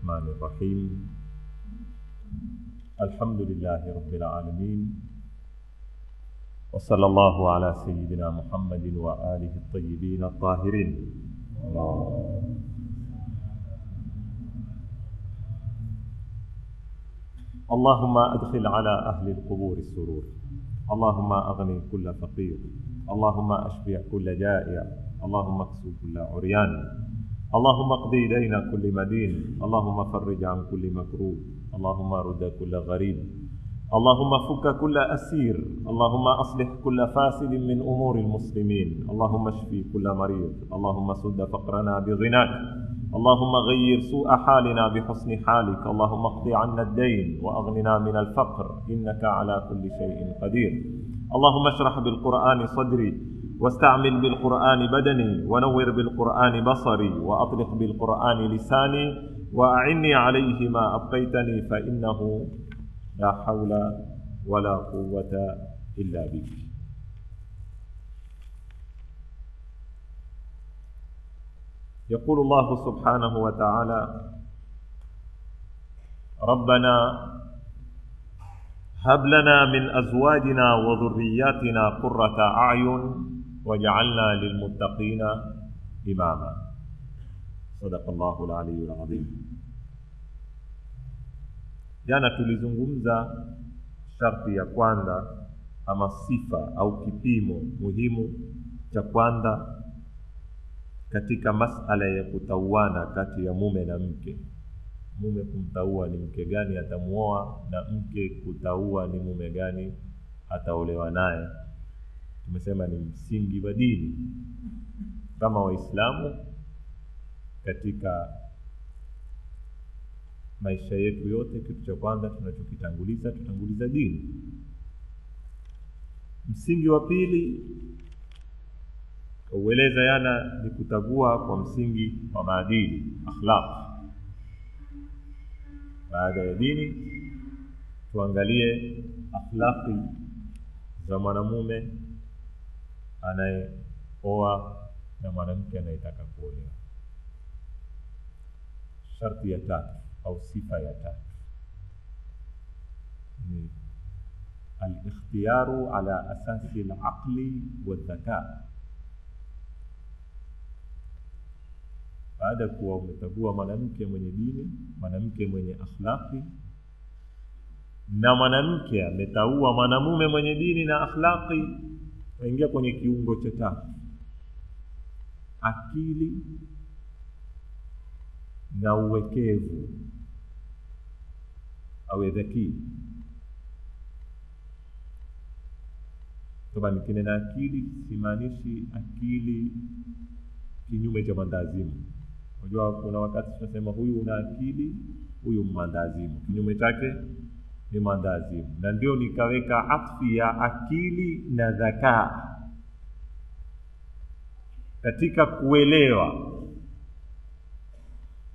الرحمن الرحيم الحمد لله رب العالمين وصلى الله على سيدنا محمد وآله الطيبين الطاهرين. اللهم أدخل على أهل القبور السرور، اللهم أغني كل فقير، اللهم أشبع كل جائع، اللهم اكسو كل عريان، اللهم اقضي دين كل مدين، اللهم فرج عن كل مكروب، اللهم رد كل غريب، اللهم فك كل أسير، اللهم أصلح كل فاسد من أمور المسلمين، اللهم اشفي كل مريض، اللهم سد فقرنا بغناك، اللهم غير سوء حالنا بحسن حالك، اللهم اقضي عنا الدين وأغننا من الفقر إنك على كل شيء قدير. اللهم اشرح بالقرآن صدري واستعمل بالقرآن بدني ونور بالقرآن بصري وأطلق بالقرآن لساني وأعني عليه ما أبقيتني فإنه لا حول ولا قوة إلا بك. يقول الله سبحانه وتعالى: ربنا هب لنا من أزواجنا وذرياتنا قرة أعين وجعلنا للمتقين إماما. صدق الله العلي العظيم. Jana tulizungumza sharti ya kwanza ama sifa au kipimo muhimu cha kwanza katika masala ya kutauana kati ya mume na mke. Mume kumtaua ni mke gani atamuoa na mke kutaua ni mume gani ataolewa naye. Tumesema ni msingi wa dini kama Waislamu. Katika maisha yetu yote, kitu cha kwanza tutanguliza dini. Msingi wa pili ueleza yana ni kutagua kwa msingi wa maadili, akhlaq. Baada ya dini tuangalie akhlaqi za mwanamume anayeoa na mwanamke anayetaka kuolewa. Sharti ya tatu au sifa ya tatu ni al-ikhtiyaru ala asasi al-aqli wa-dhaka. Baada kuwa umetagua mwanamke mwenye dini, mwanamke mwenye akhlaqi, na mwanamke ametaua mwanamume mwenye dini na akhlaqi, waingia kwenye kiungo cha tatu, akili na uwekevu, awe dhaki. Kama nikinena akili, simaanishi akili kinyume cha mandazimu. Unajua kuna wakati tunasema huyu una akili, huyu mandazimu. Kinyume chake ni mandazimu. Na ndio nikaweka atfi ya akili na dhaka katika kuelewa,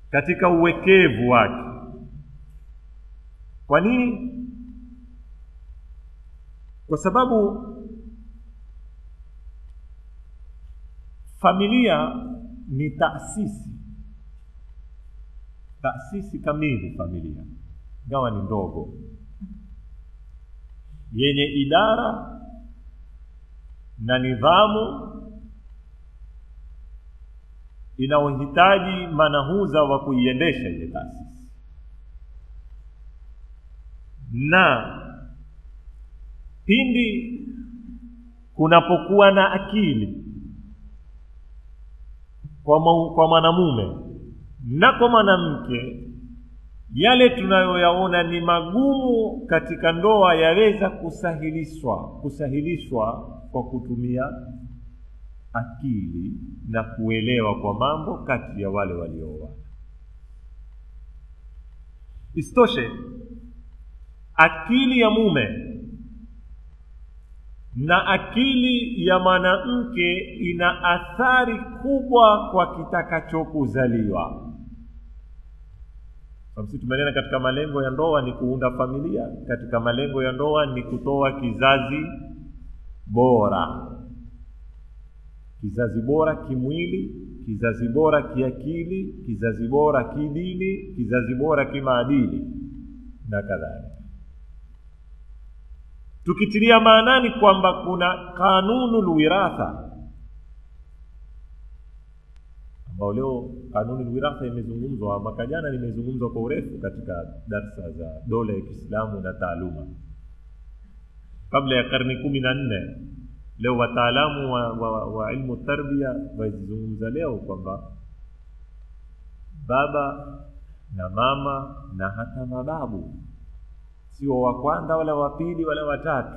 katika uwekevu wake. Kwa nini? Kwa sababu familia ni taasisi kamili. Familia ingawa ni ndogo, yenye idara na nidhamu, inaohitaji manahuza wa kuiendesha ile taasisi. Na pindi kunapokuwa na akili kwa mwanamume na kwa mwanamke, yale tunayoyaona ni magumu katika ndoa yaweza kusahilishwa kwa kutumia akili na kuelewa kwa mambo kati ya wale walioana. Isitoshe, akili ya mume na akili ya mwanamke ina athari kubwa kwa kitakachokuzaliwa. Sisi tumenena katika malengo ya ndoa ni kuunda familia, katika malengo ya ndoa ni kutoa kizazi bora. Kizazi bora kimwili, kizazi bora kiakili, kizazi bora kidini, kizazi bora kimaadili na kadhalika. Tukitilia maanani kwamba kuna kanunul wiratha, ambao leo kanunul wiratha imezungumzwa, mwaka jana nimezungumzwa kwa urefu katika darsa za dola ya Kiislamu na taaluma kabla ya karne 14. Leo wataalamu wa ilmu tarbia wazungumza leo kwamba baba na mama na hata mababu sio wa kwanza wala wa pili wala watatu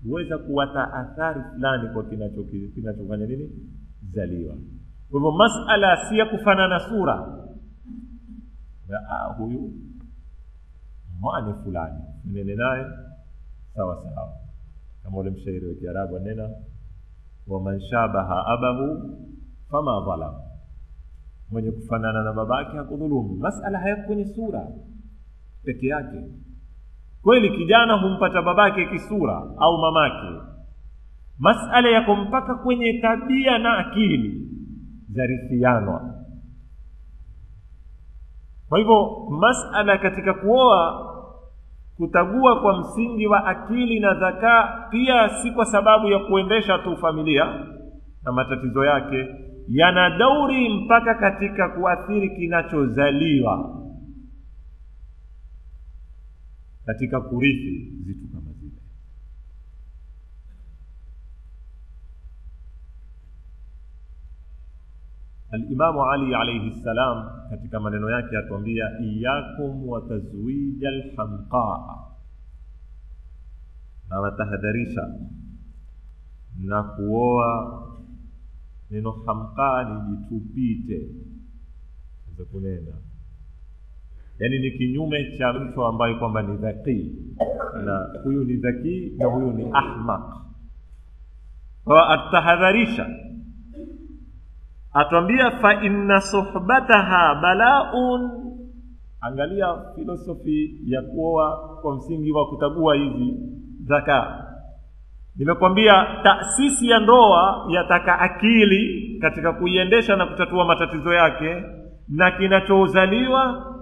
huweza kuwata athari fulani kwa kinachofanya nini zaliwa. Kwa hivyo masala si ya kufanana sura huyu mwana fulani nene naye sawa sawa, kama ule mshairi wa Kiarabu anena wa man shabaha abahu fama zalam, mwenye kufanana na babake hakudhulumu. Masala haya kwenye sura peke yake. Kweli kijana humpata babake kisura au mamake, masala yako mpaka kwenye tabia na akili zarithianwa. Kwa hivyo masala katika kuoa kutagua kwa msingi wa akili na dhaka pia si kwa sababu ya kuendesha tu familia na matatizo yake, yana dauri mpaka katika kuathiri kinachozaliwa katika kurithi vitu kama vile. Al-Imam Ali alayhi salam katika maneno yake atuambia iyakum wa tazwijal hamqa, na watahadharisha na kuoa. Neno hamqa ni jitupite za kunena, yani ni kinyume cha mtu ambaye kwamba ni dhaki, na huyu ni dhaki na huyu ni ahmaq. Kwa atahadharisha atuambia fa inna suhbataha bala'un. Angalia filosofi ya kuoa kwa msingi wa kutagua hizi zaka. Nimekwambia taasisi ya ndoa yataka akili katika kuiendesha na kutatua matatizo yake, na kinachozaliwa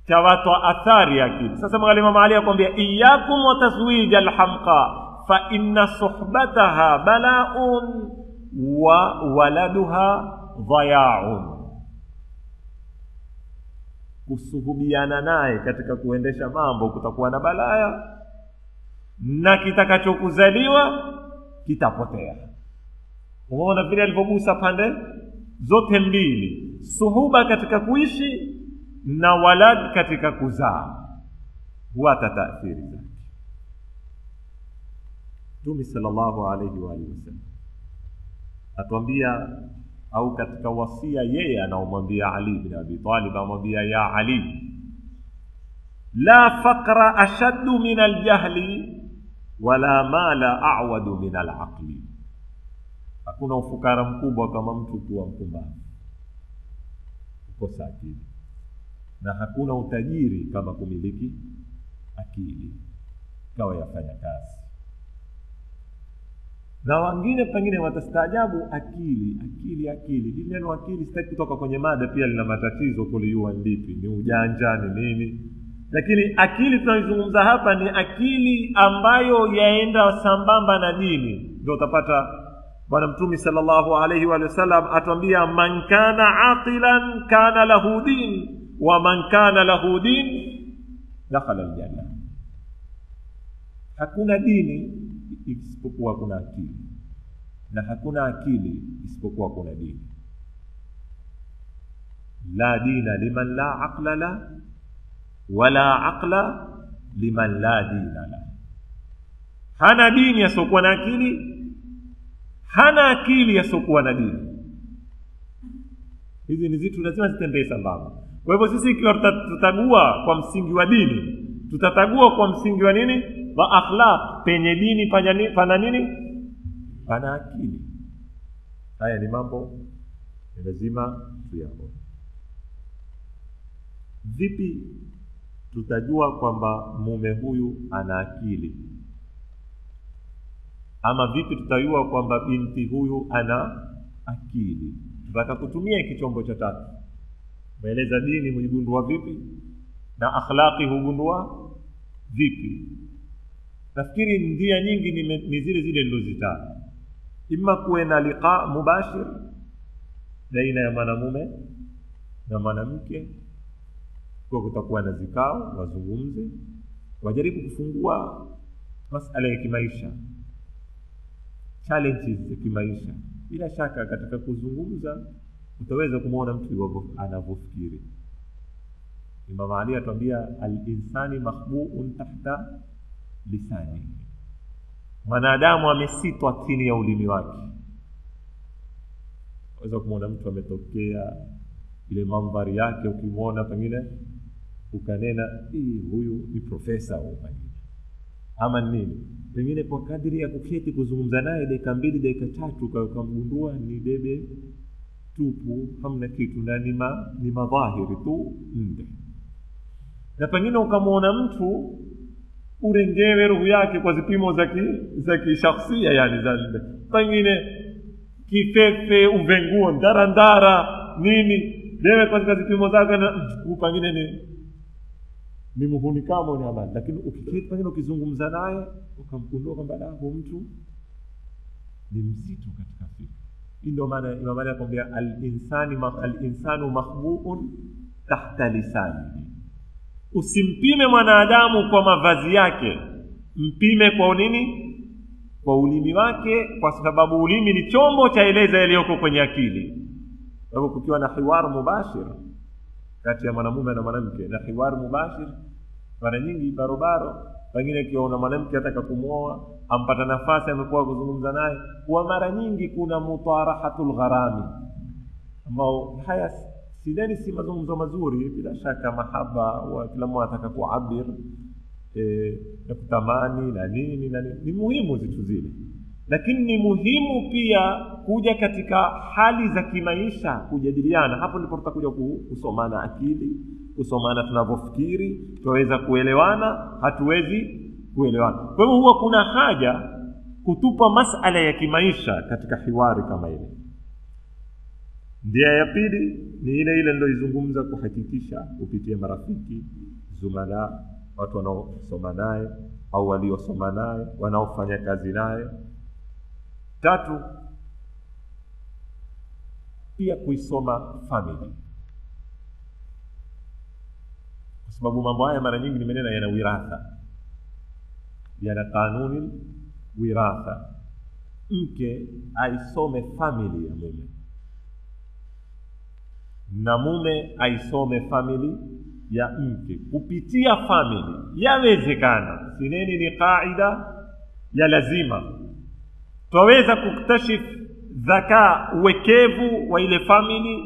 cha watu athari ya akili. Sasa mwangalie Mama Ali akwambia iyakum wa tazwijal hamqa fa inna suhbataha bala'un wa waladuha dhaya'un. Kusuhubiana naye katika kuendesha mambo kutakuwa na balaya, na kitakachokuzaliwa kitapotea. Unaona vile alivyogusa pande zote mbili, suhuba katika kuishi na walad katika kuzaa, huwa tataathiri zake. Mtume sallallahu alayhi wa sallam atuambia, au katika wasia yeye anaomwambia Ali bin Abi Talib, amwambia ya Ali, la faqra ashaddu min aljahli wala mala a'wadu min alaqli. Hakuna ufukara mkubwa kama mtu kuwa mpumbavu, kukosa akili, na hakuna utajiri kama kumiliki akili kawa yafanya kazi. Na wengine pengine watastaajabu akili. Hili neno akili sitaki kutoka kwenye mada, pia lina matatizo kuliua ndipi, ni ujanja ni nini. Lakini akili tunayozungumza hapa ni akili ambayo yaenda sambamba na dini. Ndio utapata Bwana Mtume sallallahu alayhi wa sallam atuambia man kana aqilan kana lahu din wa man kana lahu din dakhala aljanna. Hakuna dini isipokuwa kuna akili, na hakuna akili isipokuwa kuna dini. La dina liman la aqla la wala aqla liman la dina la. Hana dini yasokuwa na akili, hana akili yasokuwa na dini. Hizi ni vitu lazima zitembee sambamba. Kwa hivyo sisi ikiwa tutagua kwa msingi wa dini, tutatagua kwa msingi wa nini? Wa akhlaq. Penye dini pana nini? Pana akili. Haya ni mambo lazima tuyaone. Vipi tutajua kwamba mume huyu ana akili? Ama vipi tutajua kwamba binti huyu ana akili? Tutaka kutumia kichombo cha tatu. Maeleza dini hujigundua vipi na akhlaqi hugundua vipi. Nafikiri njia nyingi ni zile zile nilizozitaja. Imma kuwe na liqa mubashir baina ya mwanamume na mwanamke, kwa kutakuwa na zikao, wazungumze, wajaribu kufungua masuala ya kimaisha, challenges za kimaisha. Bila shaka katika kuzungumza utaweza kumuona mtu anavyofikiri. Imam Ali atuambia al-insani makhbu'un tahta lisani. Mwanadamu amesitwa chini ya ulimi wake. Unaweza kumuona mtu ametokea ile mandhari yake, ukimuona pengine ukanena huyu ni profesa au pengine ama nini, pengine kwa kadri ya kuketi kuzungumza naye dakika 2 dakika 3 ukamgundua ni bebe tupu, hamna kitu na ni madhahiri tu nje. Na pengine ukamuona mtu urengewe roho yake kwa zipimo za kishakhsia, yani za pengine kifefe, uvenguo, ndarandara nini, wewe kwa zipimo zake na pengine ni muhuni kama ni amani. Lakini ukiketi pengine ukizungumza naye ukamgundua kwamba huyu mtu ni mzito katika fikra. Ndio maana Imam Ali akwambia al-insanu makhbu'un tahta lisani. Usimpime mwanadamu kwa mavazi yake, mpime kwa nini? Kwa ulimi wake, kwa sababu ulimi ni chombo cha eleza yaliyoko kwenye akili. Kwa hivyo kukiwa na hiwar mubashir kati ya mwanamume na mwanamke, na hiwar mubashir mara nyingi barobaro, pengine kiona mwanamke ataka kumuoa, ampata nafasi amekuwa kuzungumza naye, kwa mara nyingi kuna mutarahatul gharami, ambao haya sidani si mazungumzo mazuri. Bila shaka mahaba wa kila mmoja ataka kuabir na kutamani na nini ni muhimu zitu zile, lakini ni muhimu pia kuja katika hali za kimaisha kujadiliana. Hapo ndipo tutakuja kusomana akili, kusomana tunavyofikiri, tuweza kuelewana, hatuwezi kuelewana. Kwa hivyo huwa kuna haja kutupa masala ya kimaisha katika hiwari kama ile. Njia ya pili ni ile ndio izungumza kuhakikisha kupitia marafiki, zumala, watu wanaosoma naye au waliosoma naye, wanaofanya kazi naye. Tatu, pia kuisoma family, kwa sababu mambo haya mara nyingi nimenena yana wiratha, yana kanuni wiratha. Mke aisome family ya mume na mume aisome family ya mke. Kupitia family yawezekana, sineni ni kaida ya lazima, tuweza kuktashifu dhaka, uwekevu wa ile family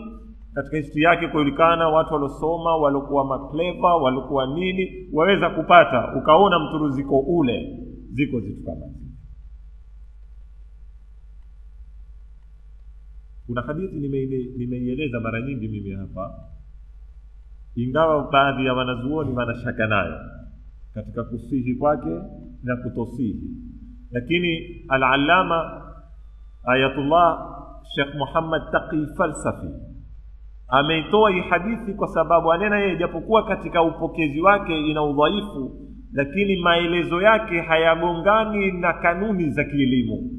katika historia yake, kujulikana watu walosoma, walokuwa makleva, walokuwa nini, waweza kupata ukaona mturuziko ule, ziko zitu kama hizi. Kuna hadithi nimeieleza mara nyingi mimi hapa, ingawa baadhi ya wanazuoni wanashaka nayo katika kusihi kwake na kutosihi, lakini al-allama Ayatullah Sheikh Muhammad Taqi Falsafi ameitoa hii hadithi kwa sababu anena yeye, japokuwa katika upokezi wake ina udhaifu, lakini maelezo yake hayagongani na kanuni za kielimu.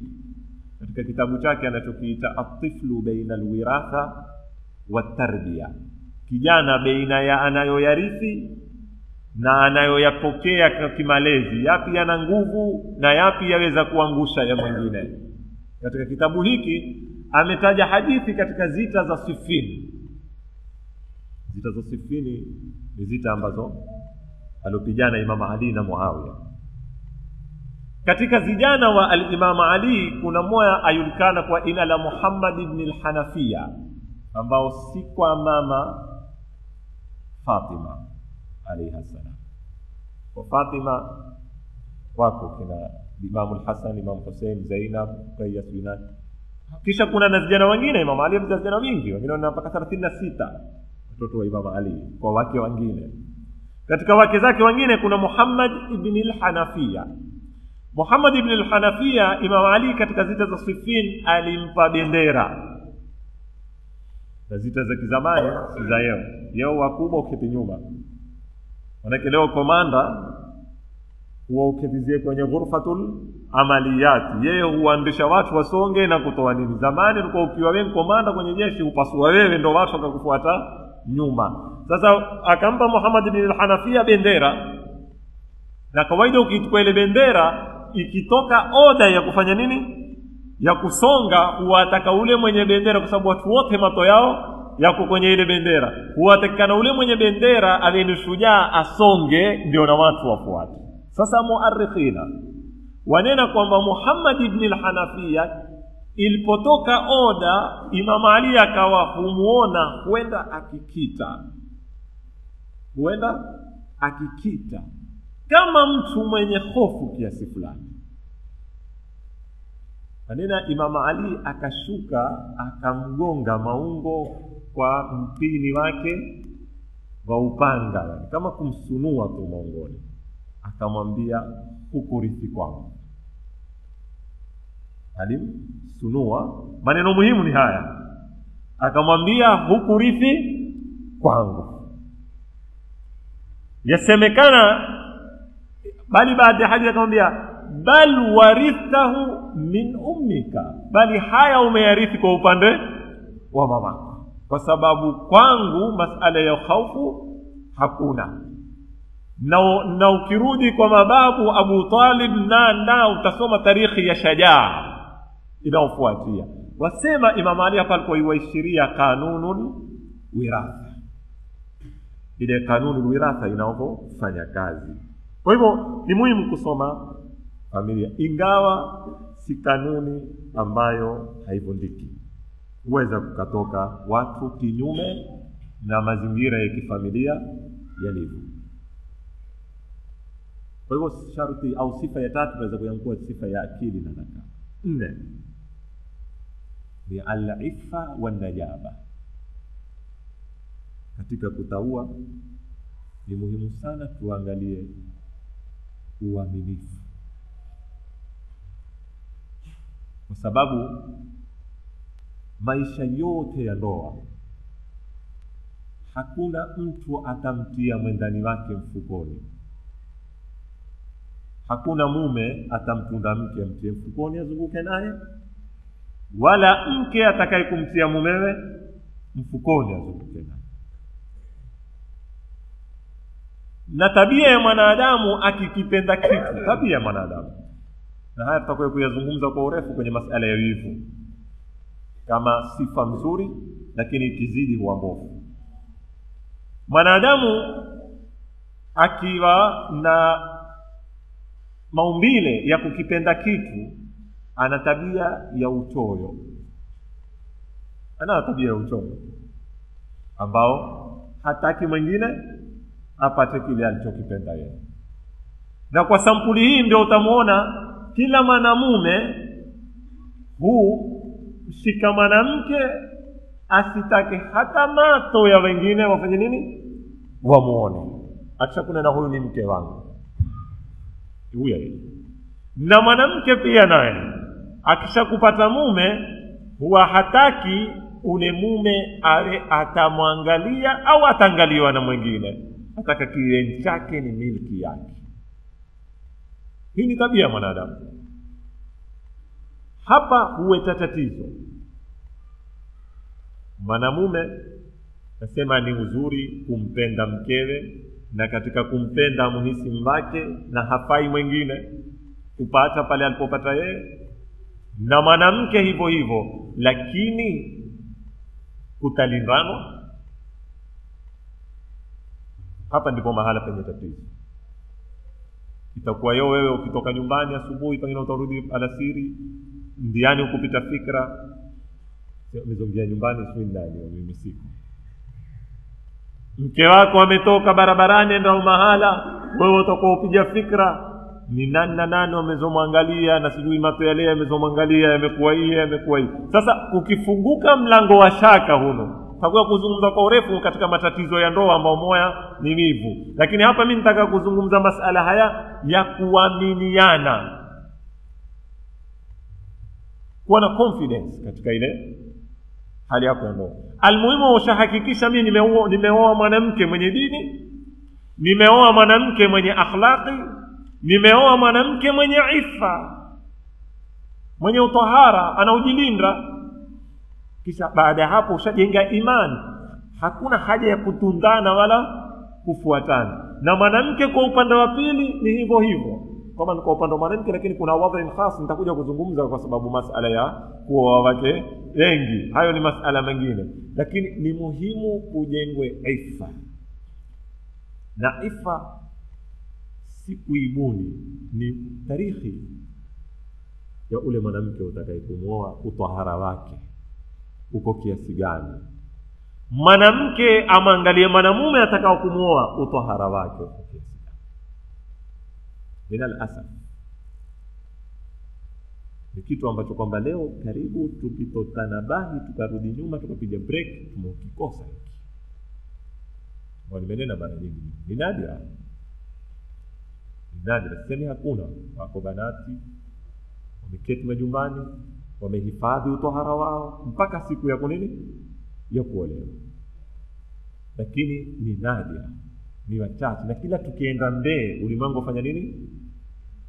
Katika kitabu chake anachokiita At-tiflu baina al-wiratha wat-tarbiya, kijana baina ya anayoyarithi na anayoyapokea kwa kimalezi, yapi yana nguvu na yapi yaweza kuangusha ya mwingine. Katika kitabu hiki ametaja hadithi katika zita za Siffin. Zita za Siffin ni zita ambazo alopigana Imam Ali na Muawiya. Katika vijana wa al-Imam Ali kuna mmoja ayulikana kwa jina la Muhammad ibn al-Hanafiya, ambao si kwa mama Fatima alayha salam. Kwa Fatima wako kina Imam al-Hasan, Imam Hussein, Zainab, Ruqayyah, Sunan. Kisha kuna na vijana wengine. Imam Ali ana vijana wengi, wengine wana mpaka 36 watoto wa Imam Ali kwa wake wengine. Katika wake zake wengine kuna Muhammad ibn al-Hanafiya. Muhammad ibn al-Hanafiya, Imam Ali katika zita za Siffin alimpa bendera. Na zita za kizamani si za yeo wakubwa uketi nyuma. Manake leo komanda huwa uketizie kwenye ghurfatul amaliyat, yeye huandisha watu wasonge na kutoa nini. Zamani ulikuwa ukiwa wewe komanda kwenye jeshi upasua wewe ndio watu wakakufuata nyuma. Sasa akampa Muhammad ibn al-Hanafiya bendera, na kawaida ukichukua ile bendera ikitoka oda ya kufanya nini, ya kusonga, huwataka ule mwenye bendera, kwa sababu watu wote mato yao yako kwenye ile bendera, huwatakana ule mwenye bendera awe ni shujaa asonge ndio na watu wafuate. Sasa muarrikhina wanena kwamba Muhammad ibn al-Hanafiya ilipotoka oda, Imam Ali akawa humuona huenda akikita kama mtu mwenye hofu kiasi fulani. Anena Imam Ali akashuka akamgonga maungo kwa mpini wake wa upanga, yani kama kumsunua tu maungoni, akamwambia hukurithi kwangu. Alimsunua, maneno muhimu ni haya, akamwambia hukurithi kwangu. Yasemekana bali baada ya haja akamwambia bal warithahu min ummika, bali haya umeyarithi kwa upande wa mamako, kwa sababu kwangu masala ya hofu hakuna. Na ukirudi kwa mababu Abu Talib na utasoma tarikhi ya shajaa inaofuatia, wasema Imam Ali hapa alikuwa yuashiria kanunul wiratha, ile kanunul wiratha inaofanya kazi. Kwa hivyo ni muhimu kusoma familia, ingawa si kanuni ambayo haivundiki. Huweza kukatoka watu kinyume na mazingira ya kifamilia yalivyo. Kwa hivyo sharti au sifa ya tatu inaweza kuwa sifa ya akili na dhaka. 4 ni al-iffa wan najaba. Katika kutaua ni muhimu sana tuangalie uaminifu, kwa sababu maisha yote ya ndoa hakuna mtu atamtia mwendani wake mfukoni. Hakuna mume atamtunda mke amtie mfukoni azunguke naye, wala mke atakaye kumtia mumewe mfukoni azunguke naye. Na tabia ya mwanadamu akikipenda kitu, tabia ya mwanadamu, na haya tutakuwa kuyazungumza kwa urefu kwenye masala ya wivu, kama sifa nzuri lakini ikizidi huwa mbovu. Mwanadamu akiwa na maumbile ya kukipenda kitu, ana tabia ya uchoyo. Ana tabia ya uchoyo ambao hataki mwingine apate kile alichokipenda yeye. Na kwa sampuli hii ndio utamuona kila mwanamume shika mwanamke asitake hata mato ya wengine wafanye nini, wamuone. Acha kuna na huyu ni mke wangu huyu yeye. Na mwanamke pia naye akishakupata mume huwa hataki ule mume atamwangalia au atangaliwa na mwingine, ataka kile chake ni milki yake. Hii ni tabia ya mwanadamu. Hapa huweta tatizo. Mwanamume nasema ni uzuri kumpenda mkewe, na katika kumpenda muhisi mbake na hafai mwingine kupata pale alipopata yeye, na mwanamke hivyo hivyo, lakini kutalindana. Hapa ndipo mahala penye tatizo. Itakuwa wewe ukitoka nyumbani asubuhi, pengine utarudi alasiri, ndiani ukupita fikra umezongea nyumbani sio ndani au mimi siku. Mke wako ametoka barabarani ndio mahala, wewe utakuwa upiga fikra ni nani na nani wamezomwangalia, na sijui mato yale yamezomwangalia yamekuwa hii yamekuwa hii. Sasa ukifunguka mlango wa shaka huno, tutakuwa kuzungumza kwa urefu katika matatizo ya ndoa ambao moya ni wivu. Lakini hapa mimi nataka kuzungumza masala haya ya kuaminiana, kuwa na confidence katika ile hali yako ya ndoa. Almuhimu ushahakikisha mimi nimeoa mwanamke mwenye dini, nimeoa mwanamke mwenye akhlaqi, nimeoa mwanamke mwenye ifa, mwenye utahara, anaujilinda. Kisha baada ya hapo ushajenga imani, hakuna haja ya kutundana wala kufuatana. Na mwanamke kwa upande wa pili ni hivyo hivyo. Kama ni kwa upande wa mwanamke, lakini kuna wadhi khas nitakuja kuzungumza kwa sababu masala ya kuoa wake wengi, hayo ni masala mengine. Lakini ni muhimu kujengwe ifa. Na ifa si kuibuni, ni tarikhi ya ule mwanamke utakayekumuoa, utahara wake uko kiasi gani. Mwanamke amaangalie mwanamume atakao kumuoa, utahara wake uko kiasi gani. Bila asaf ni kitu ambacho kwamba leo karibu tukitotanabahi tukarudi nyuma tukapiga break tumekikosa hiki. Walimenena mara nyingi ni nadra, sema hakuna. Wako banati wameketi majumbani, wamehifadhi utahara wao mpaka siku ya kunini ya kuolewa. Lakini ni nadra, ni wachache, na kila tukienda mbele ulimwengu ufanya nini?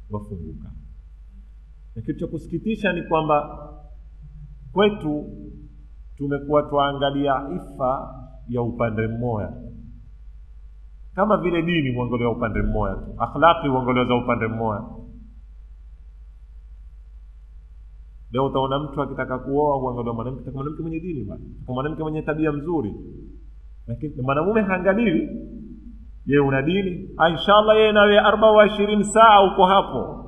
Wafunguka. Na kitu cha kusikitisha ni kwamba kwetu tumekuwa tuangalia ifa ya upande mmoja, kama vile dini huangaliwa upande mmoja, akhlaqi huangaliwa za upande mmoja. Leo utaona mtu akitaka kuoa huangaliwa mwanamke mwenye dini bwana, mwanamke mwenye tabia mzuri. Lakini mwanamume haangaliwi yeye una dini, inshallah yeye nawe 24 saa uko hapo.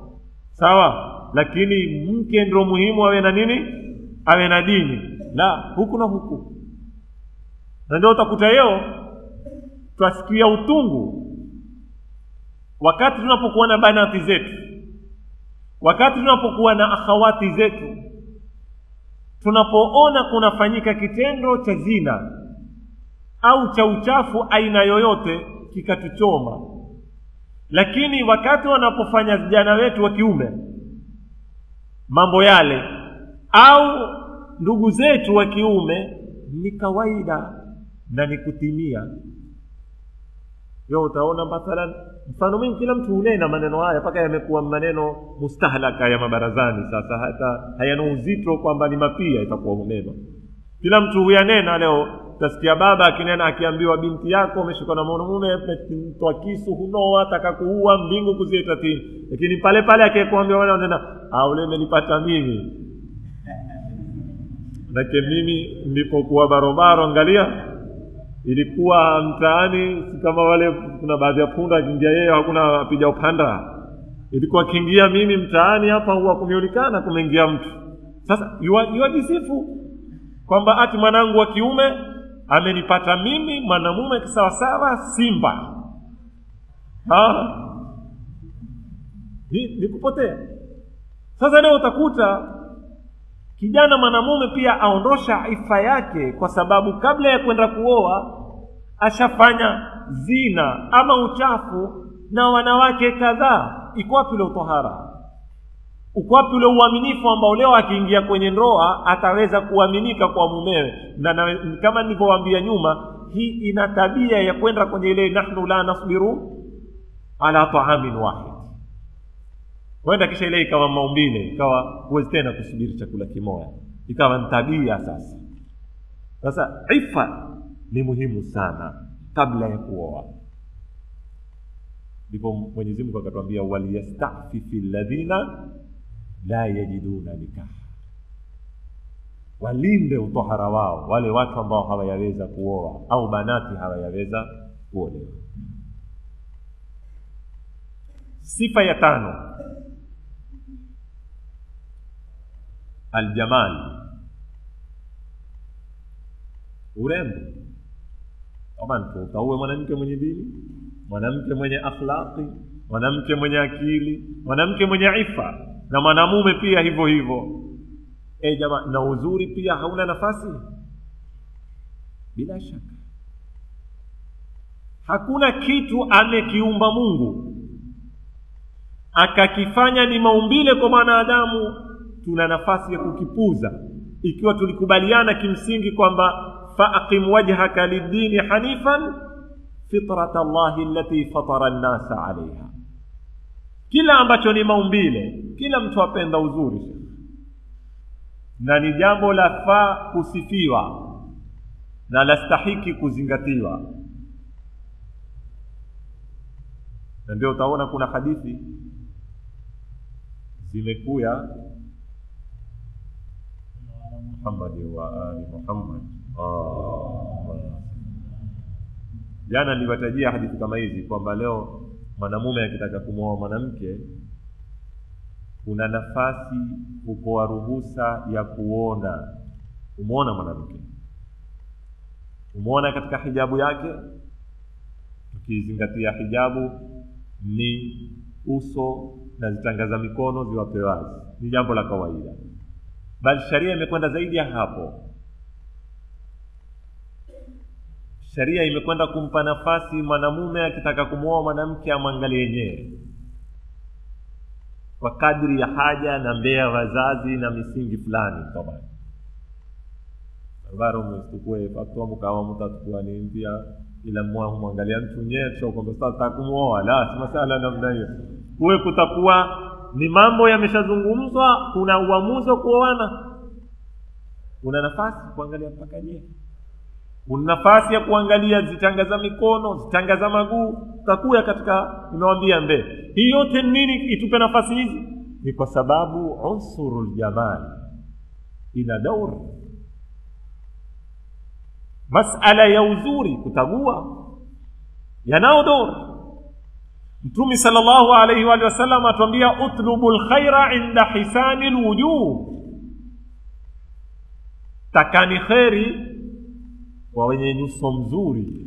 Sawa? Lakini mke ndio muhimu awe na nini? Awe na dini. La, huku na huku. Na ndio utakuta leo twasikia utungu wakati tunapokuwa na banati zetu, wakati tunapokuwa na akhawati zetu, tunapoona kunafanyika kitendo cha zina au cha uchafu aina yoyote kikatuchoma. Lakini wakati wanapofanya vijana wetu wa kiume mambo yale au ndugu zetu wa kiume, ni kawaida na ni kutimia. Leo utaona mathalan mfano mingi, kila mtu hunena maneno haya mpaka yamekuwa maneno mustahlaka ya mabarazani. Sasa hata hayana uzito kwamba ni mapia, itakuwa hunena. Kila mtu huyanena. Leo utasikia baba akinena, akiambiwa binti yako umeshikwa na mwanamume mtoa kisu hunoa atakakuua mbingu kuzieta tini. Lakini pale pale akikwambia wana unena ule amenipata mimi. Nake mimi nilipokuwa barobaro, angalia ilikuwa mtaani, si kama wale kuna baadhi ya punda kingia yeye hakuna apiga upanda. Ilikuwa kingia mimi mtaani hapa huwa kumionekana kumeingia mtu. Sasa yuajisifu kwamba ati mwanangu wa kiume amenipata mimi, mwanamume kisawa sawa simba. Ni kupotea. Sasa leo utakuta kijana mwanamume pia aondosha ifa yake, kwa sababu kabla ya kwenda kuoa ashafanya zina ama uchafu na wanawake kadhaa. Iko wapi ile utahara? Uko wapi ule uaminifu ambao leo akiingia kwenye ndoa ataweza kuaminika kwa mumewe? Na kama nilivyowaambia nyuma, hii ina tabia ya kwenda kwenye ile nahnu la nasbiru ala ta'amin wahid. Kwenda kisha ile ikawa maumbile, ikawa huwezi tena kusubiri chakula kimoja, ikawa ni tabia sasa. Sasa ifa ni muhimu sana kabla ya kuoa. Ndipo Mwenyezi Mungu akatuambia waliyastafifil ladhina la yajiduna nikah, walinde utahara wao wale watu ambao hawayaweza kuoa au banati hawayaweza kuolewa. Sifa ya 5, aljamal, urembo. Kama utaoe mwanamke mwenye dini, mwanamke mwenye akhlaqi, mwanamke mwenye akili, mwanamke mwenye ifa, na mwanamume pia hivyo hivyo. Jamaa, na uzuri pia hauna nafasi? Bila shaka. Hakuna kitu amekiumba Mungu akakifanya ni maumbile kwa mwanadamu tuna nafasi ya kukipuza ikiwa tulikubaliana kimsingi kwamba fa'aqim wajhaka lid-dini hanifan fitrata Allahi allati fatara an-nasa 'alayha. Kila ambacho ni maumbile, kila mtu apenda uzuri na ni jambo la faa kusifiwa na lastahiki kuzingatiwa. Na ndio utaona kuna hadithi zimekuya Muhammad wa ali Muhammad. Jana niliwatajia hadithi kama hizi kwamba leo mwanamume akitaka kumwoa mwanamke kuna nafasi kupoa ruhusa ya umuona mwanamke, umuona katika hijabu yake. Tukizingatia hijabu ni uso na zitangaza mikono ziwape wazi, ni jambo la kawaida. Bali sharia imekwenda zaidi ya hapo. Sharia imekwenda kumpa nafasi mwanamume akitaka kumwoa mwanamke amwangalie yenyewe kwa kadri ya haja na mbea wazazi na misingi fulani. Kama baro mstukue fatwa mkawa mtatukua ni mpya ila muangalia mtu nyeto kwamba sasa kumuoa, la si masala namna hiyo. Kuwe kutakuwa ni mambo yameshazungumzwa, kuna uamuzi kuoana, una nafasi kuangalia mpaka je, una nafasi ya kuangalia zitangaza mikono, zitangaza maguu, takuya katika nimewaambia mbele. Hii yote nini itupe nafasi hizi? Ni kwa sababu unsurul jamal ina daur. Masala ya uzuri kutagua yanao daur. Mtume sallallahu alayhi wa sallam atuambia utlubul khaira inda hisanil wujuh. Takani khairi kwa wenye nyuso mzuri.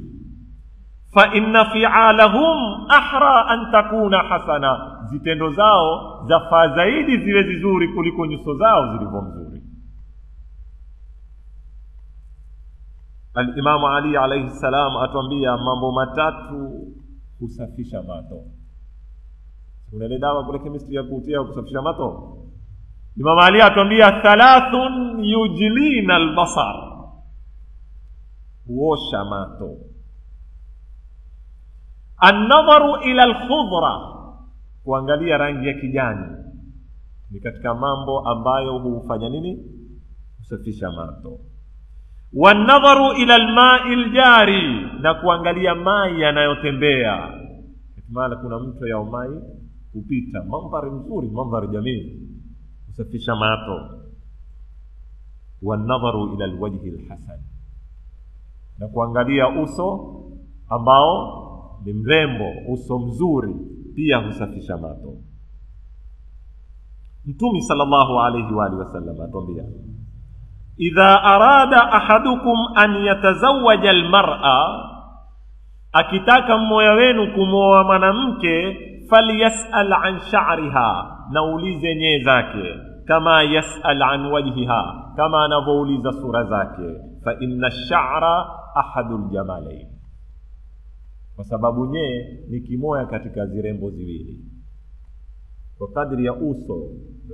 Fa inna fi'alahum ahra an takuna hasana. Zitendo zao zafaa zaidi ziwe nzuri kuliko nyuso zao zilivyo nzuri. Al-Imam Ali alayhi salam atuambia mambo matatu kusafisha mato. Unale dawa kule chemistry ya kutia kusafisha mato. Imam Ali atuambia thalathun yujlina al-basar. Kuosha mato. An-nadharu ila al-khudra, kuangalia rangi ya kijani, ni katika mambo ambayo hufanya nini? Kusafisha mato. Wan-nadharu ila al-ma'i al-jari, na kuangalia maji yanayotembea. Kama kuna mto ya maji kupita, mandhari nzuri, mandhari jamii, kusafisha mato. Wan-nadharu ila al-wajhi al-hasan, na kuangalia uso ambao ni mrembo, uso mzuri, pia husafisha mato. Mtume sallallahu alayhi wa sallam atuambia idha arada ahadukum an yatazawwaja almar'a, akitaka mmoja wenu kumwoa mwanamke, falyas'al an sha'riha, naulize nywele zake, kama yas'al an wajhiha, kama anavouliza sura zake. Fa inna ash-sha'ra ahadul jamalain, kwa sababu nywele ni kimoja katika zirembo ziwili. Kwa kadri ya uso,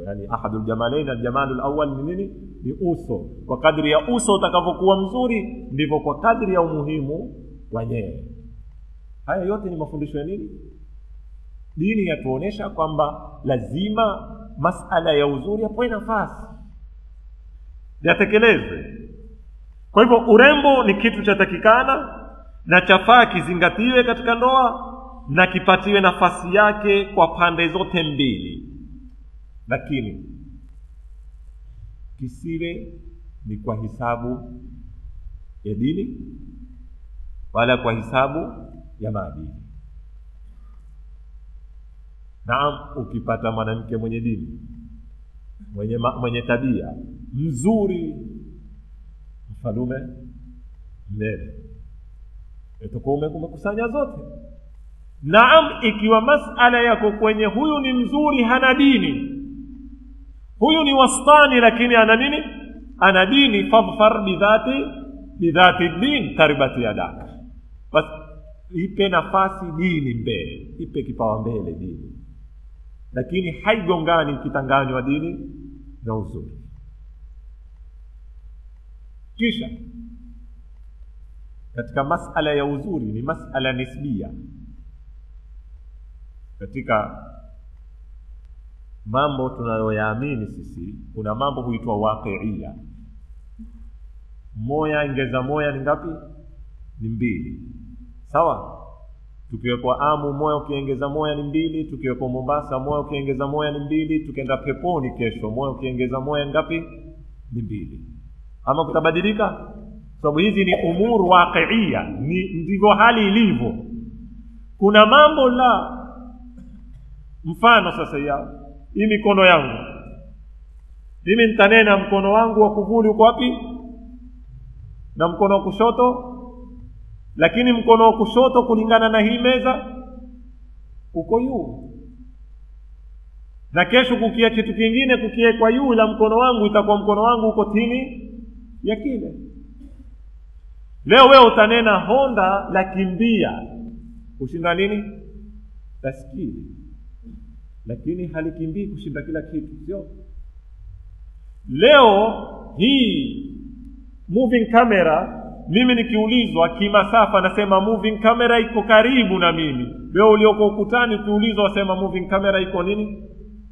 yani ahadul jamalain, al-jamalul awwal ni nini? Ni uso. Kwa kadri ya uso utakavyokuwa mzuri, ndivyo kwa kadri ya umuhimu wa nywele. Haya yote ni mafundisho ya nini? Dini yatuonesha kwamba lazima masala ya uzuri yapewe nafasi, yatekelezwe. Kwa hivyo urembo ni kitu cha takikana na chafaa kizingatiwe katika ndoa na kipatiwe nafasi yake kwa pande zote mbili, lakini kisiwe ni kwa hisabu ya dini wala kwa hisabu ya maadili. Naam, ukipata mwanamke mwenye dini, mwenye tabia mzuri, mfalume mbele, itakuwa umekusanya zote. Naam, ikiwa masala yako kwenye huyu ni mzuri hana dini, huyu ni wastani lakini ana nini? Ana dini, fadhfar bidhati din taribati yadaka. Bas ipe nafasi dini mbele, ipe kipawa mbele dini, lakini haigongani kitanganywa dini na uzuri. Kisha katika masala ya uzuri ni masala nisbia. Katika mambo tunayoyaamini sisi kuna mambo huitwa waqi'ia. Moya ingeza moya ni ngapi? Ni 2. Sawa? Tukiwepo Amu moya ukiongeza moya ni 2, tukiwepo Mombasa moya ukiongeza moya ni 2, tukienda peponi kesho moya ukiongeza moya ngapi? Ni 2. Ama kutabadilika? Sababu hizi ni umuru waqi'ia, ndivyo hali ilivyo. Kuna mambo la mfano sasa ya hii mikono yangu. Mimi nitanena mkono wangu wa kuvuli uko wapi? Na mkono wa kushoto, lakini mkono wa kushoto kulingana na hii meza uko juu. Na kesho kukia kitu kingine kukie kwa juu la mkono wangu itakuwa mkono wangu uko chini ya kile. Leo wewe utanena Honda la kimbia kushinda nini? Taskili. Lakini halikimbii kushinda kila kitu, sio? Leo hii moving camera, mimi nikiulizwa kimasafa nasema moving camera iko karibu na mimi. Wewe ulioko ukutani ukiulizwa wasema moving camera iko nini?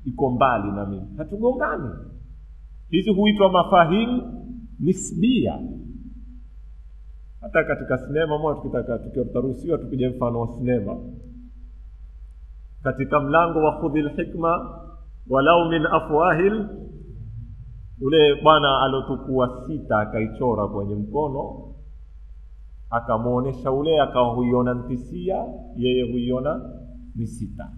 Iko mbali na mimi. Hatugongani. Hizi huitwa mafahimu nisbia. Hata katika sinema moja tukitaka tukiruhusiwa tupige mfano wa sinema. Katika mlango wa khudhil hikma walau min afwahil, ule bwana alotukua sita akaichora kwenye mkono, akamuonesha ule akawa huiona ntisia, yeye huiona ni sita.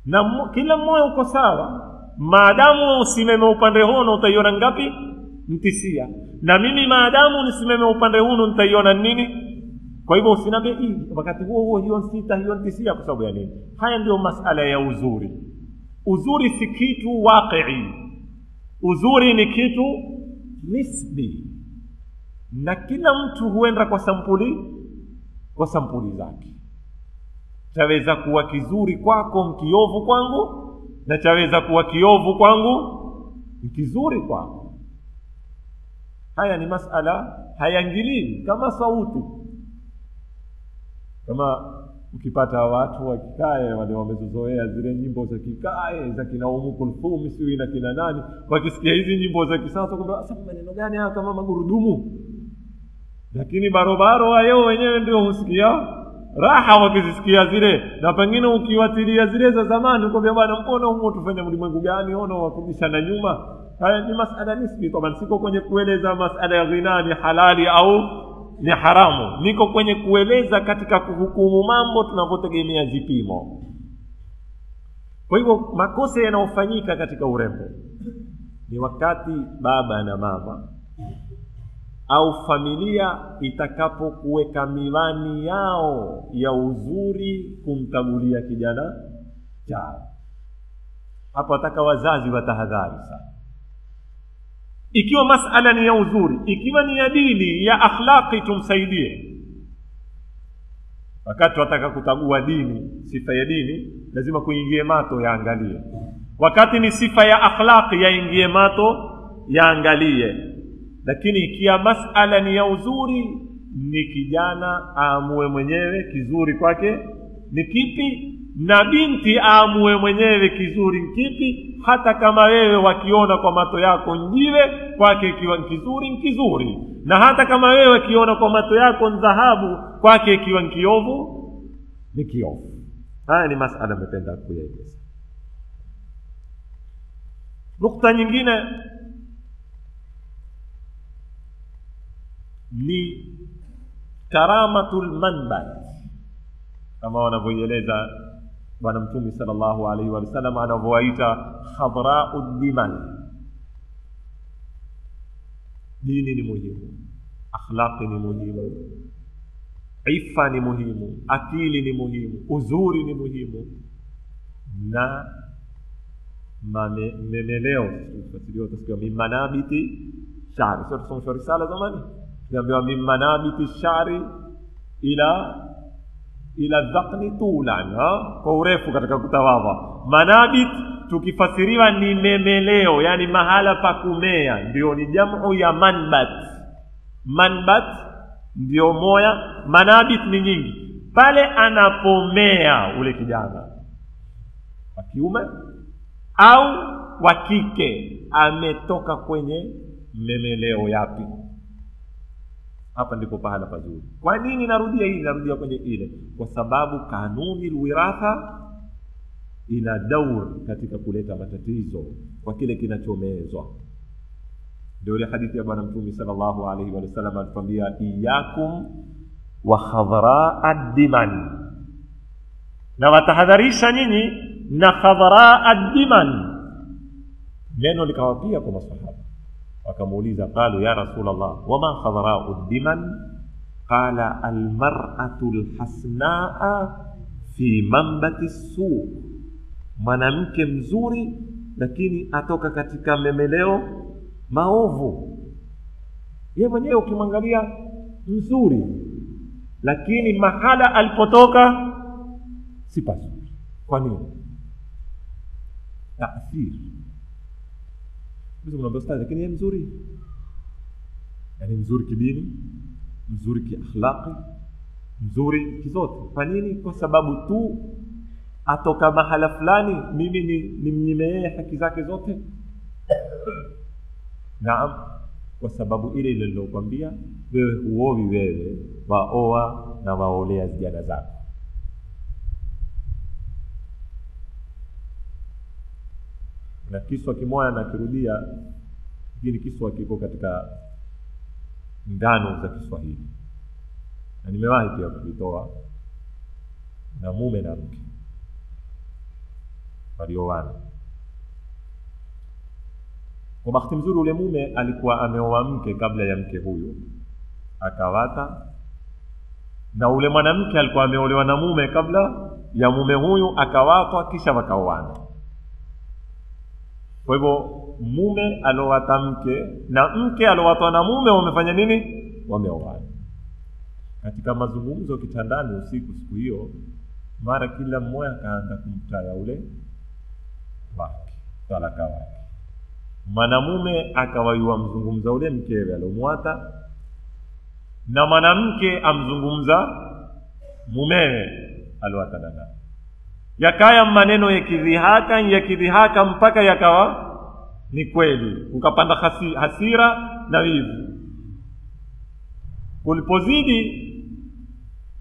Na kila mmoja uko sawa, maadamu usimeme upande hono utaiona ngapi? Ntisia. Na mimi maadamu nisimeme upande huno nitaiona nini? Kwa hivyo usinabe hii wakati huo hiyo sita hiyo ntisia kwa sababu ya nini? Haya ndio masala ya uzuri. Uzuri si kitu waqi'i. Uzuri ni kitu nisbi. Na kila mtu huenda kwa sampuli zake. Chaweza kuwa kizuri kwako mkiovu kwangu, na chaweza kuwa kiovu kwangu mkizuri kwako. Haya ni masala hayangilii kama sauti. Kama ukipata watu wakikae wale wamezozoea zile nyimbo za kikae za kina Umu Kulthum sio na kina nani, wakisikia hizi nyimbo za kisasa kwamba sasa maneno gani haya kama magurudumu, lakini barobaro wao wenyewe ndio husikia raha wakisikia zile. Na pengine ukiwatilia zile za zamani ukwambia bwana mbona humo tufanye mlimwengu gani ona wakubisha na nyuma. Haya ni masala nisbi. Kwa maana siko kwenye kueleza masala ya ghina ni halali au ni haramu, niko kwenye kueleza katika kuhukumu mambo tunavyotegemea vipimo. Kwa hivyo makosa yanayofanyika katika urembo ni wakati baba na mama au familia itakapokuweka miwani yao ya uzuri kumtagulia kijana chao. Hapo nataka wazazi watahadhari sana. Ikiwa masala ni ya uzuri, ikiwa ni ya dini, ya akhlaqi, tumsaidie. Wakati wataka kutagua dini, sifa ya dini, lazima kuingie mato yaangalie. Wakati ni sifa ya akhlaqi, yaingie mato yaangalie. Lakini ikiwa masala ni ya uzuri, ni kijana aamue mwenyewe kizuri kwake ni kipi, na binti aamue mwenyewe kizuri kipi. Hata kama wewe wakiona kwa mato yako njiwe, kwake ikiwa kizuri nkizuri, na hata kama wewe wakiona kwa mato yako dhahabu, kwake ikiwa nkiovu ni kiovu. Haya ni masala nimependa kuyaeleza. Nukta nyingine ni karamatul manbat, kama wanavyoeleza Bwana Mtume sallallahu alaihi wasallam anavyoita hadra'ud diman. Dini ni muhimu, akhlaqi ni muhimu, ifa ni muhimu, akili ni muhimu, uzuri ni muhimu, na mameleo tusidio tusikia mimanabiti shari. Sio tusome risala zamani tunaambiwa mimanabiti shari ila dhaqni tulan, kwa urefu katika kutawadha. Manabit tukifasiriwa ni memeleo, yani mahala pa kumea, ndio ni jamu ya manbat. Manbat ndio moya, manabit ni nyingi. Pale anapomea ule kijana wa kiume au wa kike, ametoka kwenye memeleo yapi? Hapa ndipo pahala pazuri. Kwa nini narudia hii? Narudia kwenye ile kwa sababu kanuni alwiratha ina daur katika kuleta matatizo kwa kile kinachomezwa. Ndio ile hadithi ya bwana Mtume sallallahu alaihi wasallam alitwambia, iyakum wa khadra ad-diman, na watahadharisha nyinyi na khadra ad-diman. Neno likawapia kwa masahaba, wakamuuliza, qalu ya Rasulullah wama khadra ad-diman? Qala al-mar'atu al-hasna'a fi manbati as-su', mwanamke mzuri lakini atoka katika memeleo maovu. Yeye mwenyewe ukimwangalia mzuri, lakini mahala alipotoka si pazuri. Kwa nini? Taathiri. Mtu mnaambia ustaz, lakini yeye mzuri, yani mzuri kidini, mzuri kiakhlaqi, mzuri kizote. Kwa nini? Kwa sababu tu atoka mahala fulani, mimi nimnyime yeye haki zake zote? Naam, kwa sababu ile nilokuambia wewe huowi, wewe waoa na waolea vijana zako. Na kiswa kimoja na kirudia, hili kiswa kiko katika ngano za Kiswahili, na nimewahi pia kuitoa, na mume na mke walioana. Kwa bahati nzuri ule mume alikuwa ameoa mke kabla ya mke huyo akawata, na ule mwanamke alikuwa ameolewa na mume kabla ya mume huyu akawatwa, kisha wakaoana. Kwa hivyo mume alowata mke na mke alowatwa na mume wamefanya nini? Wameoana. Katika mazungumzo kitandani usiku siku hiyo, mara kila mmoja akaanza kumtaya ule wake, talaka wake. Mwanamume akawaiwa mzungumza ule mkewe alomwata, na mwanamke amzungumza mumewe alowatana naye. Yakaya maneno yakidhihaka mpaka yakawa ni kweli, ukapanda hasira na wivu. Ulipozidi,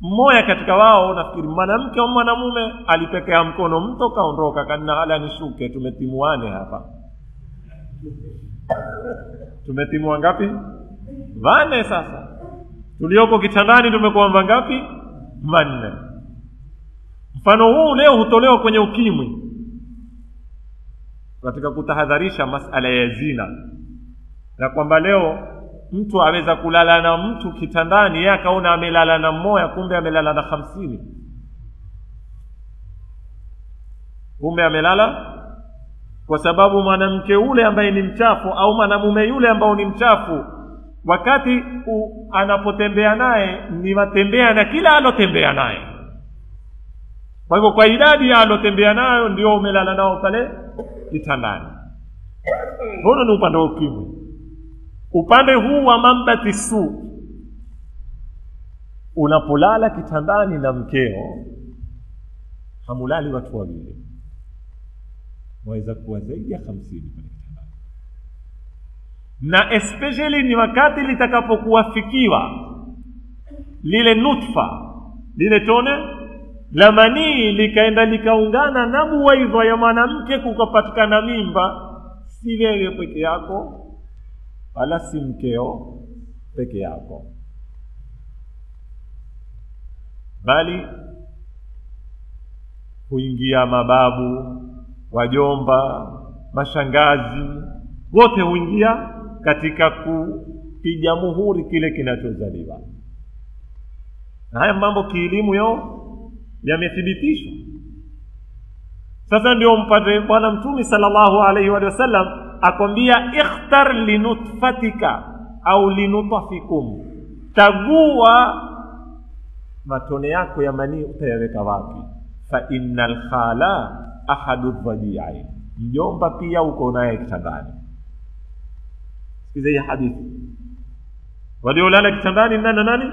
mmoja katika wao, nafikiri mwanamke au mwanamume, alipekea mkono mto kaondoka, kana hala nishuke, tumetimuane hapa. Tumetimua ngapi? Vane. Sasa tulioko kitandani tumekuwa ngapi? Manne. Mfano huu leo hutolewa kwenye ukimwi katika kutahadharisha masala ya zina, na kwamba leo mtu aweza kulala na mtu kitandani, yeye akaona amelala na mmoja, kumbe amelala na 50. Kumbe amelala kwa sababu mwanamke ule ambaye ni mchafu au mwanamume yule ambao ni mchafu, wakati anapotembea naye ni watembea na kila alotembea naye. Kwa hivyo kwa idadi ya alotembea nayo ndio umelala nao pale kitandani. Huo ni upande wa ukimwi. Upande huu wa mambati su, unapolala kitandani na mkeo, hamulali watu wawili, waweza kuwa zaidi ya 50 kwenye kitandani. Na especially ni wakati litakapokuwafikiwa lile nutfa, lile tone la manii likaenda likaungana na buwaidha ya mwanamke, kukapatikana mimba, si wewe peke yako wala si mkeo peke yako, bali huingia mababu, wajomba, mashangazi, wote huingia katika kupiga muhuri kile kinachozaliwa. Na haya mambo kielimu yao yamethibitishwa. Sasa ndio mpate bwana Mtume sallallahu alaihi wasallam akwambia, ikhtar linutfatika au linutfikum, tagua matone yako ya manii utayaweka wapi. Fa innal khala ahadu dhadi'ain, mjomba pia uko naye kitandani. Sikiza hii hadithi. Waliolala kitandani nani na nani?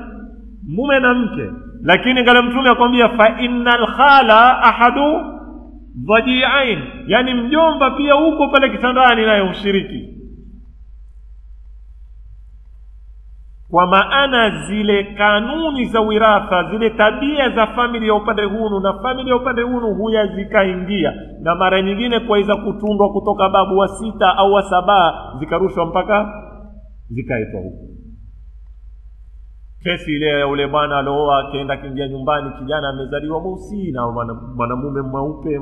Mume na mke. Lakini ngala Mtume akwambia fa innal khala ahadu dhaji'ain, yani mjomba pia uko pale kitandani naye ushiriki. Kwa maana zile kanuni za wiratha, zile tabia za familia ya upande hunu na familia ya upande hunu huya zikaingia, na mara nyingine kwaweza kutundwa kutoka babu wa 6 au wa 7 zikarushwa mpaka zikaitwa huko. Kesi ile ya ule bwana alooa akaenda kiingia nyumbani, kijana amezaliwa mweusi na mwanamume mweupe,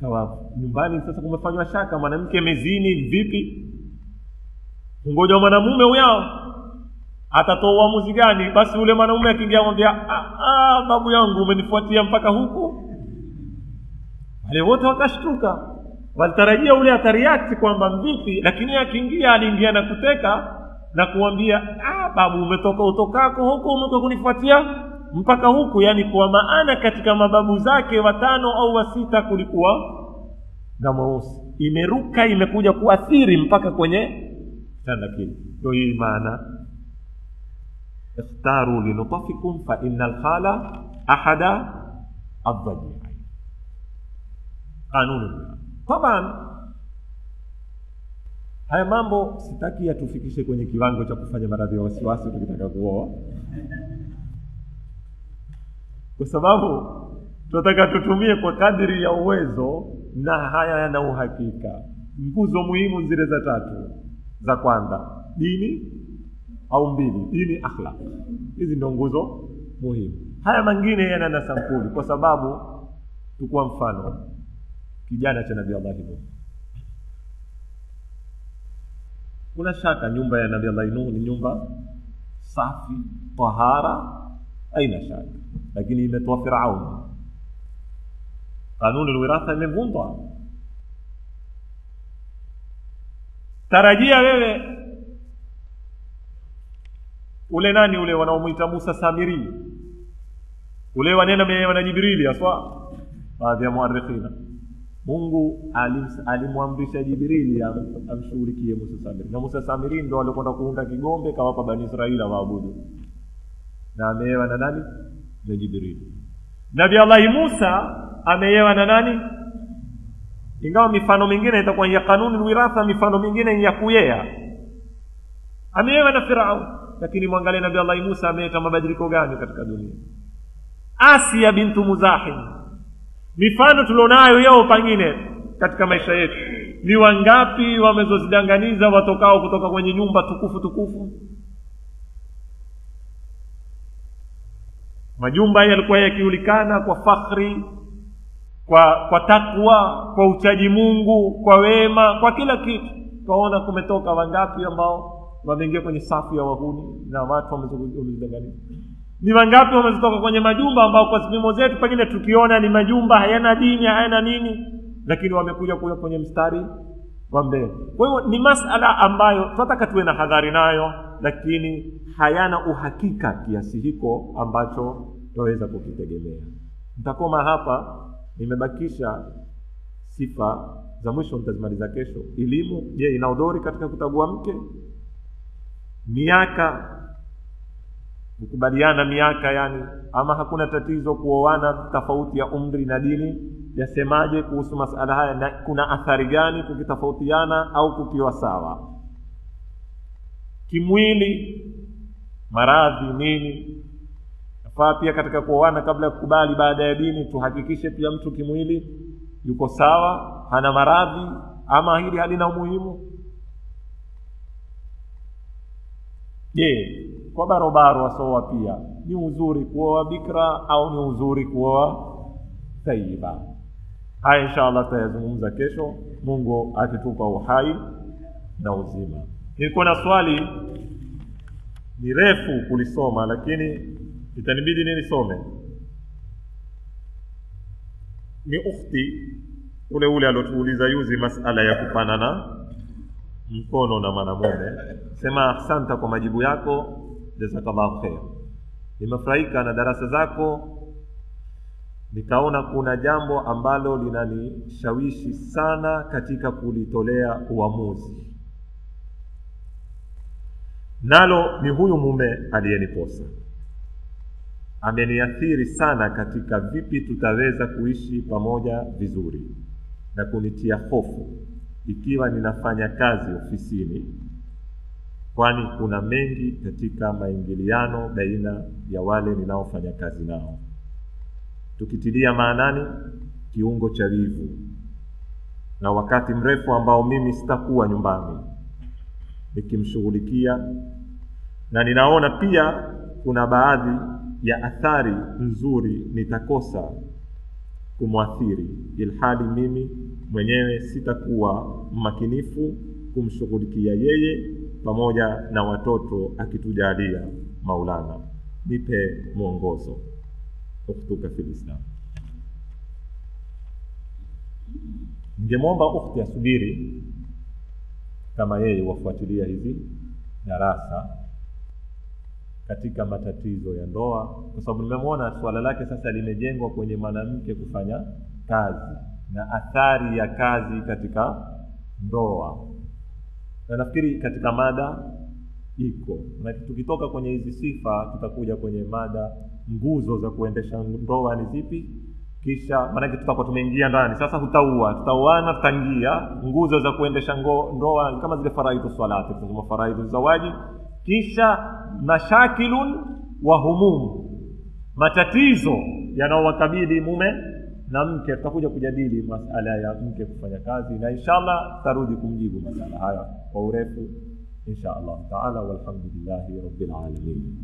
kawa nyumbani sasa kumefanywa shaka, mwanamke mezini vipi? Ngoja mwanamume huyo atatoa uamuzi gani? Basi ule mwanamume akiingia mwambia babu yangu umenifuatia mpaka huko. Wale wote wakashtuka, walitarajia ule atariact kwamba vipi, lakini akiingia aliingia na kuteka na kuambia babu umetoka utokako huko umekuja kunifuatia mpaka huku. Yani kwa maana katika mababu zake 5 au 6 kulikuwa na mweusi, imeruka imekuja kuathiri mpaka kwenye tanda kile. Ndio hii maana ikhtaru linutafikum fa innal khala ahada adh-dhaji'ain. Kanuni. Taban haya mambo sitaki yatufikishe kwenye kiwango cha kufanya maradhi ya wasiwasi tukitaka kuoa, kwa sababu tunataka tutumie kwa kadiri ya uwezo, na haya yana uhakika. Nguzo muhimu zile za 3. Za kwanza dini au 2 dini akhlaq. Hizi ndio nguzo muhimu. Haya mengine yana na sampuli, kwa sababu tukua mfano kijana cha Nabii Allah Nuh. Kuna shaka nyumba ya Nabii Allah Nuh ni nyumba safi, tahara, haina shaka. Lakini imetoa Firaun, kanuni alwiratha imevunjwa. Tarajia wewe ule nani ule wanaomuita Musa Samiri, ule wanena wana Jibrili aswa, baadhi ya muarrikhina, Mungu alimwamrisha Jibrili amshughulikie Musa Samiri, na Musa Samiri ndio alikwenda kuunda kigombe kawapa Bani Israila waabudu, na ameyewa na nani? Na Jibrili. Nabii Allah Musa ameyewa na nani? Ingawa mifano mingine itakuwa ya kanuni alwiratha, mifano mingine ya kuyea, ameyewa na Firaun. Lakini mwangalie Nabii Allah Musa ameleta mabadiliko gani katika dunia. Asia bintu Muzahim, mifano tulionayo yao pengine katika maisha yetu, ni wangapi wamezozidanganiza watokao kutoka kwenye nyumba tukufu. Majumba yalikuwa yakijulikana kwa fakhri, kwa takwa, kwa uchaji Mungu, kwa wema, kwa kila kitu. Tunaona kumetoka wangapi ambao wameingia kwenye safu ya wahuni na watu wamezidanganya. Ni wangapi wametoka kwenye majumba ambao kwa sipimo zetu pengine tukiona ni majumba hayana dini, hayana nini, lakini wamekuja kwenye mstari wa mbele. Kwa hiyo ni masala ambayo tunataka tuwe na hadhari nayo, lakini hayana uhakika kiasi hiko ambacho tunaweza kukitegemea. Nitakoma hapa, nimebakisha sifa za mwisho nitazimaliza kesho. Elimu, je, ina udhuri katika kutagua mke? Miaka, kukubaliana miaka yani, ama hakuna tatizo kuoana tofauti ya umri na dini? Yasemaje kuhusu masala haya, na kuna athari gani kukitofautiana au kukiwa sawa? Kimwili, maradhi nini? Nafaa pia katika kuoana kabla ya kukubali baada ya dini tuhakikishe pia mtu kimwili yuko sawa, hana maradhi, ama hili halina umuhimu? Je, kwa barobaro wasoa pia ni uzuri kuoa bikra au ni uzuri kuoa tayyiba? Haya inshallah tutazungumza kesho, Mungu akitupa uhai na uzima. Nilikuwa na swali ni refu kulisoma, lakini itanibidi nilisome. Ni ukhti ule alotuuliza yuzi masala ya kupanana mkono na mwanamume. Sema asante kwa majibu yako, jazakallahu khair. Nimefurahika na darasa zako, nikaona kuna jambo ambalo linanishawishi sana katika kulitolea uamuzi, nalo ni huyu mume aliyeniposa. Ameniathiri sana katika vipi tutaweza kuishi pamoja vizuri, na kunitia hofu ikiwa ninafanya kazi ofisini, kwani kuna mengi katika maingiliano baina ya wale ninaofanya kazi nao, tukitilia maanani kiungo cha wivu, na wakati mrefu ambao mimi sitakuwa nyumbani nikimshughulikia, na ninaona pia kuna baadhi ya athari nzuri nitakosa kumwathiri, ilhali mimi mwenyewe sitakuwa makinifu kumshughulikia yeye pamoja na watoto akitujalia Maulana. Nipe mwongozo ukhtuka fil Islam. Ningemwomba ukhti asubiri kama yeye wafuatilia hizi darasa katika matatizo ya ndoa, kwa sababu nimemwona swala lake sasa limejengwa kwenye mwanamke kufanya kazi na athari ya kazi katika ndoa, na nafikiri katika mada iko, na tukitoka kwenye hizi sifa tutakuja kwenye mada nguzo za kuendesha ndoa ni zipi, kisha maana tutakuwa tumeingia ndani sasa, tutaoana tutangia nguzo za kuendesha ndoa kama zile faraidhu salati, tunasema faraidhu zawaji, kisha mashakilun wa humum, matatizo yanaowakabili mume na mke. Tutakuja kujadili masala ya mke kufanya kazi, na inshallah tarudi kumjibu masala haya kwa urefu inshallah taala. Walhamdulillahi rabbil alamin.